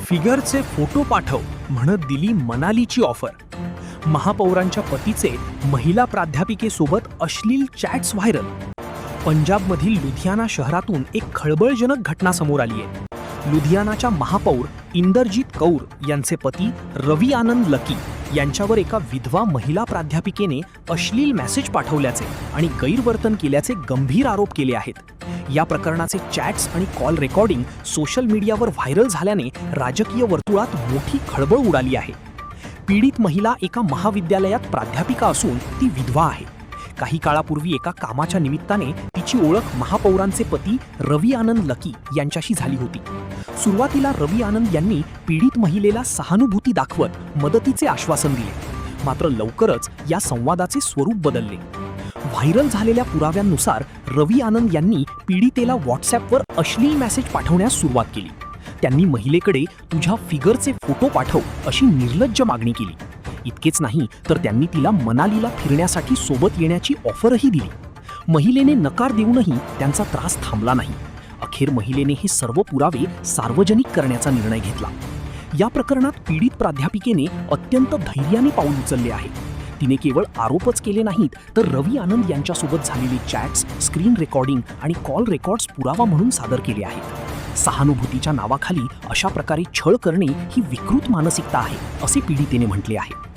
फिगरचे photo पाठव म्हणत दिली मनालीची ऑफर. महापौरांच्या पतीचे महिला प्राध्यापिकेसोबत अश्लील चॅट्स व्हायरल. पंजाबमधील लुधियाना शहरातून एक खळबळजनक घटना समोर आली आहे. लुधियानाच्या महापौर इंदरजीत कौर यांचे पती रवी आनंद लकी यांच्यावर एका विधवा महिला प्राध्यापिकेने अश्लील मेसेज पाठवल्याचे आणि गैरवर्तन केल्याचे गंभीर आरोप केले आहेत. या प्रकरणाचे चॅट्स आणि कॉल रेकॉर्डिंग सोशल मीडियावर व्हायरल झाल्याने राजकीय वर्तुळात मोठी खळबळ उडाली आहे. पीडित महिला एका महाविद्यालयात प्राध्यापिका असून ती विधवा आहे. काही काळापूर्वी एका कामाच्या निमित्ताने तिची ओळख महापौरांचे पती रवी आनंद लकी यांच्याशी झाली होती. सुरुवातीला रवी आनंद यांनी पीडित महिलेला सहानुभूती दाखवत मदतीचे आश्वासन दिले. मात्र लवकरच या संवादाचे स्वरूप बदलले. व्हायरल झालेल्या पुराव्यांनुसार रवी आनंद यांनी पीडितेला व्हॉट्सॲपवर अश्लील मेसेज पाठवण्यास सुरुवात केली. त्यांनी महिलेकडे तुझ्या फिगरचे फोटो पाठव अशी निर्लज्ज मागणी केली. इतकेच नाही तर त्यांनी तिला मनालीला फिरण्यासाठी सोबत येण्याची ऑफरही दिली. महिलेने नकार देऊनही त्यांचा त्रास थांबला नाही. अखेर महिलेने हे सर्व पुरावे सार्वजनिक करण्याचा निर्णय घेतला. या प्रकरणात पीडित प्राध्यापिकेने अत्यंत धैर्याने पाऊल उचलले आहे. तिने केवळ आरोपच केले नाहीत तर रवी आनंद यांच्यासोबत झालेले चॅट्स, स्क्रीन रेकॉर्डिंग आणि कॉल रेकॉर्ड्स पुरावा म्हणून सादर केले आहेत. सहानुभूतीच्या नावाखाली अशा प्रकारे छळ करणे ही विकृत मानसिकता आहे असे पीडितेने म्हटले आहे.